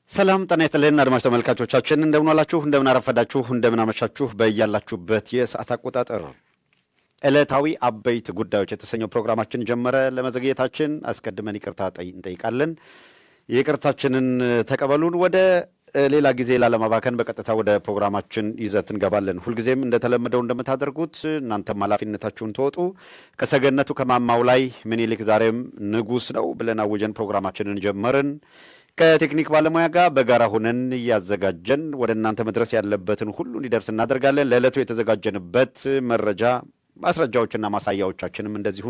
ሰላም ጤና ይስጥልን አድማጭ ተመልካቾቻችን እንደምን ዋላችሁ እንደምን አረፈዳችሁ እንደምን አመሻችሁ በእያላችሁበት የሰዓት አቆጣጠር ዕለታዊ አበይት ጉዳዮች የተሰኘው ፕሮግራማችን ጀመረ። ለመዘግየታችን አስቀድመን ይቅርታ እንጠይቃለን። ይቅርታችንን ተቀበሉን። ወደ ሌላ ጊዜ ላለማባከን በቀጥታ ወደ ፕሮግራማችን ይዘት እንገባለን። ሁልጊዜም እንደተለመደው እንደምታደርጉት እናንተም ኃላፊነታችሁን ተወጡ። ከሰገነቱ ከማማው ላይ ምኒልክ ዛሬም ንጉሥ ነው ብለን አውጀን ፕሮግራማችንን ጀመርን። ከቴክኒክ ባለሙያ ጋር በጋራ ሆነን እያዘጋጀን ወደ እናንተ መድረስ ያለበትን ሁሉ እንዲደርስ እናደርጋለን። ለዕለቱ የተዘጋጀንበት መረጃ ማስረጃዎችና ማሳያዎቻችንም እንደዚሁ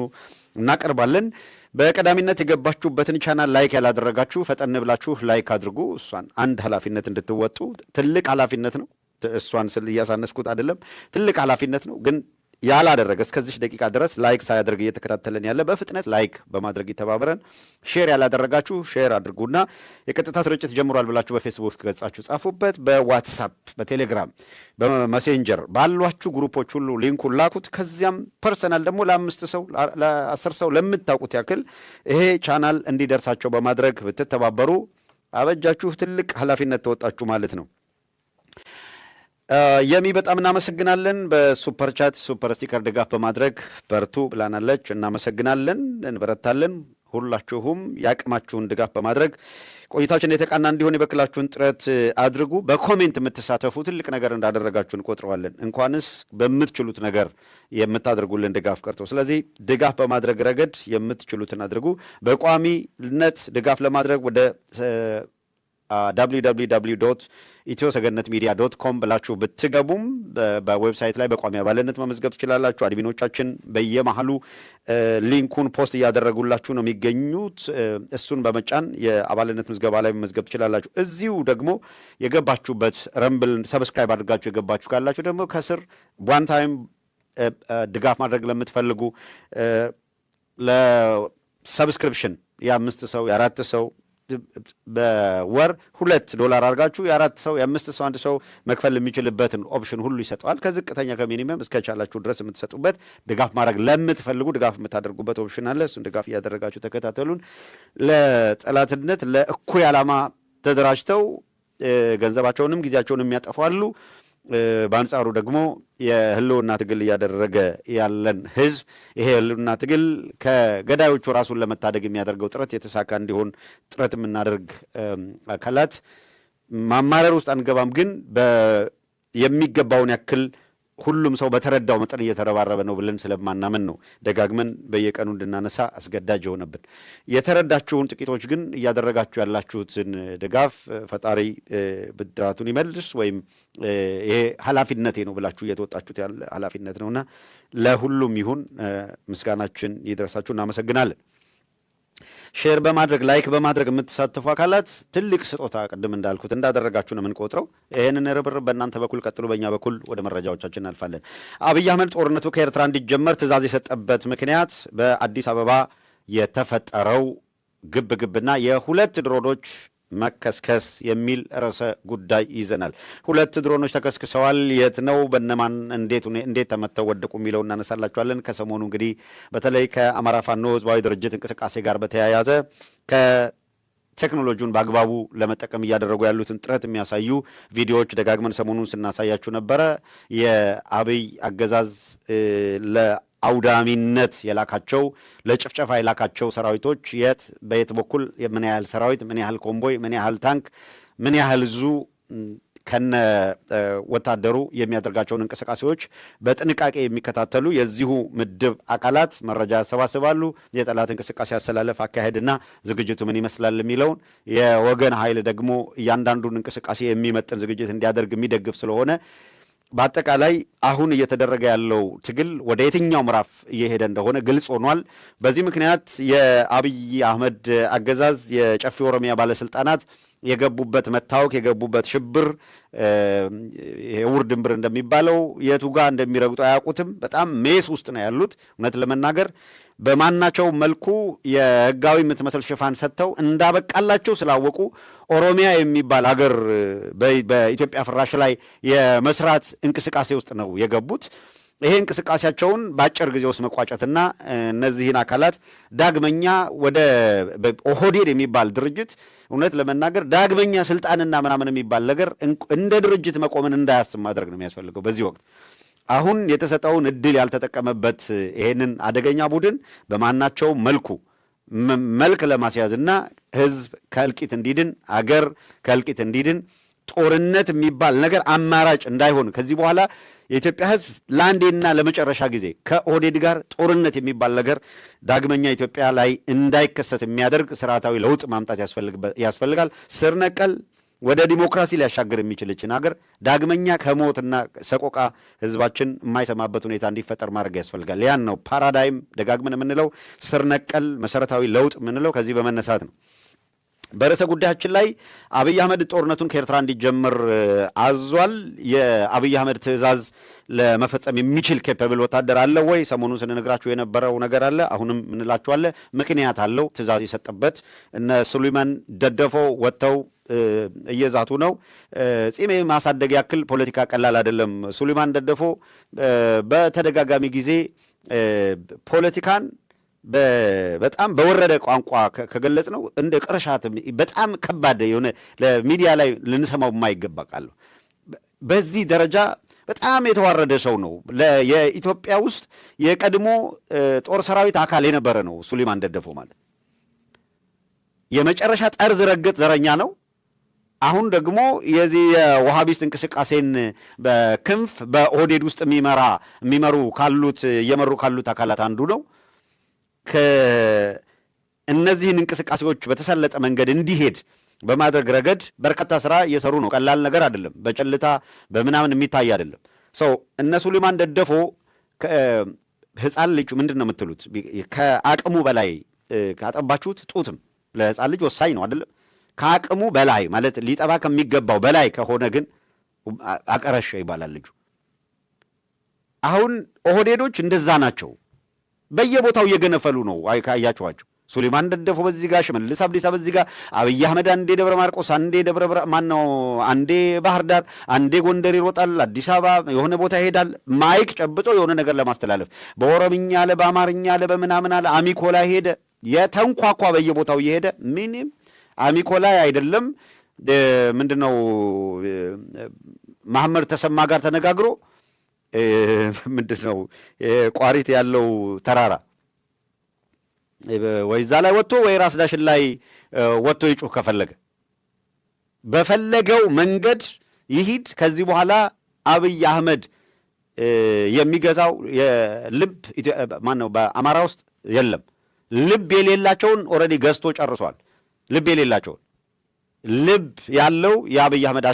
እናቀርባለን። በቀዳሚነት የገባችሁበትን ቻናል ላይክ ያላደረጋችሁ ፈጠን ብላችሁ ላይክ አድርጉ። እሷን አንድ ኃላፊነት እንድትወጡ ትልቅ ኃላፊነት ነው። እሷን ስል እያሳነስኩት አይደለም፣ ትልቅ ኃላፊነት ነው። ግን ያላደረገ እስከዚህ ደቂቃ ድረስ ላይክ ሳያደርግ እየተከታተለን ያለ በፍጥነት ላይክ በማድረግ ይተባበረን። ሼር ያላደረጋችሁ ሼር አድርጉና የቀጥታ ስርጭት ጀምሯል ብላችሁ በፌስቡክ ገጻችሁ ጻፉበት። በዋትሳፕ፣ በቴሌግራም፣ በሜሴንጀር ባሏችሁ ግሩፖች ሁሉ ሊንኩን ላኩት። ከዚያም ፐርሰናል ደግሞ ለ5 ሰው ለ10 ሰው ለምታውቁት ያክል ይሄ ቻናል እንዲደርሳቸው በማድረግ ብትተባበሩ አበጃችሁ። ትልቅ ኃላፊነት ተወጣችሁ ማለት ነው። የሚ በጣም እናመሰግናለን። በሱፐር ቻት ሱፐር ስቲከር ድጋፍ በማድረግ በርቱ ብላናለች። እናመሰግናለን፣ እንበረታለን። ሁላችሁም ያቅማችሁን ድጋፍ በማድረግ ቆይታችን የተቃና እንዲሆን የበኩላችሁን ጥረት አድርጉ። በኮሜንት የምትሳተፉ ትልቅ ነገር እንዳደረጋችሁ እንቆጥረዋለን። እንኳንስ በምትችሉት ነገር የምታደርጉልን ድጋፍ ቀርቶ፣ ስለዚህ ድጋፍ በማድረግ ረገድ የምትችሉትን አድርጉ። በቋሚነት ድጋፍ ለማድረግ ወደ www.ethiosaganetmedia.com ብላችሁ ብትገቡም በዌብሳይት ላይ በቋሚ አባልነት መመዝገብ ትችላላችሁ። አድሚኖቻችን በየመሃሉ ሊንኩን ፖስት እያደረጉላችሁ ነው የሚገኙት። እሱን በመጫን የአባልነት ምዝገባ ላይ መመዝገብ ትችላላችሁ። እዚሁ ደግሞ የገባችሁበት ረምብል ሰብስክራይብ አድርጋችሁ የገባችሁ ካላችሁ ደግሞ ከስር ዋን ታይም ድጋፍ ማድረግ ለምትፈልጉ ለሰብስክሪፕሽን የ5 ሰው የ4 ሰው በወር $2 አድርጋችሁ የ4 ሰው የ5 ሰው 1 ሰው መክፈል የሚችልበትን ኦፕሽን ሁሉ ይሰጠዋል። ከዝቅተኛ ከሚኒመም እስከ ቻላችሁ ድረስ የምትሰጡበት ድጋፍ ማድረግ ለምትፈልጉ ድጋፍ የምታደርጉበት ኦፕሽን አለ። እሱን ድጋፍ እያደረጋችሁ ተከታተሉን። ለጠላትነት ለእኩይ ዓላማ ተደራጅተው ገንዘባቸውንም ጊዜያቸውንም የሚያጠፋሉ። በአንጻሩ ደግሞ የህልውና ትግል እያደረገ ያለን ህዝብ ይሄ የህልውና ትግል ከገዳዮቹ ራሱን ለመታደግ የሚያደርገው ጥረት የተሳካ እንዲሆን ጥረት የምናደርግ አካላት ማማረር ውስጥ አንገባም። ግን የሚገባውን ያክል ሁሉም ሰው በተረዳው መጠን እየተረባረበ ነው ብለን ስለማናምን ነው ደጋግመን በየቀኑ እንድናነሳ አስገዳጅ የሆነብን። የተረዳችሁን ጥቂቶች ግን እያደረጋችሁ ያላችሁትን ድጋፍ ፈጣሪ ብድራቱን ይመልስ፣ ወይም ይሄ ኃላፊነቴ ነው ብላችሁ እየተወጣችሁት ያለ ኃላፊነት ነውና ለሁሉም ይሁን ምስጋናችን ይድረሳችሁ። እናመሰግናለን። ሼር በማድረግ ላይክ በማድረግ የምትሳተፉ አካላት ትልቅ ስጦታ ቅድም እንዳልኩት እንዳደረጋችሁ ነው የምንቆጥረው። ይህንን ርብርብ በእናንተ በኩል ቀጥሎ በእኛ በኩል ወደ መረጃዎቻችን እናልፋለን። አብይ አህመድ ጦርነቱ ከኤርትራ እንዲጀመር ትዕዛዝ የሰጠበት ምክንያት በአዲስ አበባ የተፈጠረው ግብግብና የ2 ድሮኖች መከስከስ የሚል ርዕሰ ጉዳይ ይዘናል። 2 ድሮኖች ተከስክሰዋል። የት ነው? በነማን እንዴት ተመተው ወደቁ የሚለው እናነሳላችኋለን። ከሰሞኑ እንግዲህ በተለይ ከአማራ ፋኖ ህዝባዊ ድርጅት እንቅስቃሴ ጋር በተያያዘ ከቴክኖሎጂውን በአግባቡ ለመጠቀም እያደረጉ ያሉትን ጥረት የሚያሳዩ ቪዲዮዎች ደጋግመን ሰሞኑን ስናሳያችሁ ነበረ። የአብይ አገዛዝ አውዳሚነት የላካቸው ለጭፍጨፋ የላካቸው ሰራዊቶች በየት በኩል ምን ያህል ሰራዊት፣ ምን ያህል ኮምቦይ፣ ምን ያህል ታንክ፣ ምን ያህል ዙ ከነ ወታደሩ የሚያደርጋቸውን እንቅስቃሴዎች በጥንቃቄ የሚከታተሉ የዚሁ ምድብ አካላት መረጃ ያሰባስባሉ። የጠላት እንቅስቃሴ አሰላለፍ አካሄድና ዝግጅቱ ምን ይመስላል የሚለውን የወገን ኃይል ደግሞ እያንዳንዱን እንቅስቃሴ የሚመጥን ዝግጅት እንዲያደርግ የሚደግፍ ስለሆነ በአጠቃላይ አሁን እየተደረገ ያለው ትግል ወደ የትኛው ምዕራፍ እየሄደ እንደሆነ ግልጽ ሆኗል። በዚህ ምክንያት የአብይ አህመድ አገዛዝ የጨፌ ኦሮሚያ ባለስልጣናት የገቡበት መታወክ የገቡበት ሽብር የውር ድንብር እንደሚባለው የቱ ጋር እንደሚረግጡ አያውቁትም። በጣም ሜስ ውስጥ ነው ያሉት። እውነት ለመናገር በማናቸው መልኩ የህጋዊ የምትመስል ሽፋን ሰጥተው እንዳበቃላቸው ስላወቁ ኦሮሚያ የሚባል ሀገር በኢትዮጵያ ፍራሽ ላይ የመስራት እንቅስቃሴ ውስጥ ነው የገቡት። ይሄ እንቅስቃሴያቸውን በአጭር ጊዜ ውስጥ መቋጨትና እነዚህን አካላት ዳግመኛ ወደ ኦህዴድ የሚባል ድርጅት እውነት ለመናገር ዳግመኛ ስልጣንና ምናምን የሚባል ነገር እንደ ድርጅት መቆምን እንዳያስብ ማድረግ ነው የሚያስፈልገው። በዚህ ወቅት አሁን የተሰጠውን እድል ያልተጠቀመበት ይሄንን አደገኛ ቡድን በማናቸው መልክ ለማስያዝና ህዝብ ከእልቂት እንዲድን፣ አገር ከእልቂት እንዲድን፣ ጦርነት የሚባል ነገር አማራጭ እንዳይሆን ከዚህ በኋላ የኢትዮጵያ ህዝብ ለአንዴና ለመጨረሻ ጊዜ ከኦህዴድ ጋር ጦርነት የሚባል ነገር ዳግመኛ ኢትዮጵያ ላይ እንዳይከሰት የሚያደርግ ስርዓታዊ ለውጥ ማምጣት ያስፈልጋል። ስር ነቀል ወደ ዲሞክራሲ ሊያሻገር የሚችልችን ሀገር ዳግመኛ ከሞትና ሰቆቃ ህዝባችን የማይሰማበት ሁኔታ እንዲፈጠር ማድረግ ያስፈልጋል። ያን ነው ፓራዳይም ደጋግመን የምንለው ስር ነቀል መሰረታዊ ለውጥ የምንለው ከዚህ በመነሳት ነው። በርዕሰ ጉዳያችን ላይ አብይ አህመድ ጦርነቱን ከኤርትራ እንዲጀምር አዟል። የአብይ አህመድ ትዕዛዝ ለመፈጸም የሚችል ኬፐብል ወታደር አለ ወይ? ሰሞኑን ስንነግራችሁ የነበረው ነገር አለ። አሁንም ምንላችኋለ ምክንያት አለው ትዕዛዝ የሰጠበት። እነ ሱሌማን ደደፎ ወጥተው እየዛቱ ነው። ጺሜ ማሳደግ ያክል ፖለቲካ ቀላል አይደለም። ሱሌማን ደደፎ በተደጋጋሚ ጊዜ ፖለቲካን በጣም በወረደ ቋንቋ ከገለጽ ነው እንደ ቅርሻት በጣም ከባድ የሆነ ለሚዲያ ላይ ልንሰማው የማይገባ ቃል ነው። በዚህ ደረጃ በጣም የተዋረደ ሰው ነው። የኢትዮጵያ ውስጥ የቀድሞ ጦር ሰራዊት አካል የነበረ ነው ሱሌማን ደደፎ ማለት። የመጨረሻ ጠርዝ ረገጥ ዘረኛ ነው። አሁን ደግሞ የዚህ የዋሃቢስት እንቅስቃሴን በክንፍ በኦህዴድ ውስጥ እየመሩ ካሉት አካላት አንዱ ነው። እነዚህን እንቅስቃሴዎች በተሰለጠ መንገድ እንዲሄድ በማድረግ ረገድ በርካታ ስራ እየሰሩ ነው። ቀላል ነገር አይደለም። በጨልታ በምናምን የሚታይ አይደለም። ሰው እነ ሱሌማን ደደፎ ህፃን ልጅ ምንድን ነው የምትሉት? ከአቅሙ በላይ ካጠባችሁት ጡትም ለህፃን ልጅ ወሳኝ ነው አይደለም? ከአቅሙ በላይ ማለት ሊጠባ ከሚገባው በላይ ከሆነ ግን አቀረሸ ይባላል ልጁ። አሁን ኦህዴዶች እንደዛ ናቸው። በየቦታው እየገነፈሉ ነው። ካያችኋቸው ሱሌማን ደደፎ በዚህ ጋር፣ ሽመልስ አብዲሳ በዚህ ጋር፣ አብይ አህመድ አንዴ ደብረ ማርቆስ፣ አንዴ አንዴ ባህር ዳር፣ አንዴ ጎንደር ይሮጣል፣ አዲስ አበባ የሆነ ቦታ ይሄዳል። ማይክ ጨብጦ የሆነ ነገር ለማስተላለፍ በኦሮምኛ አለ፣ በአማርኛ አለ፣ በምናምን አለ። አሚኮ ላይ ሄደ፣ የተንኳኳ በየቦታው እየሄደ ምንም አሚኮ ላይ አይደለም ምንድነው መሐመድ ተሰማ ጋር ተነጋግሮ ምንድነው ቋሪት ያለው ተራራ ወይ እዛ ላይ ወጥቶ ወይ ራስ ዳሽን ላይ ወጥቶ ይጩህ ከፈለገ በፈለገው መንገድ ይሂድ። ከዚህ በኋላ አብይ አህመድ የሚገዛው የልብ ማነው በአማራ ውስጥ የለም። ልብ የሌላቸውን ኦልሬዲ ገዝቶ ጨርሷል። ልብ የሌላቸውን ልብ ያለው የአብይ አህመድ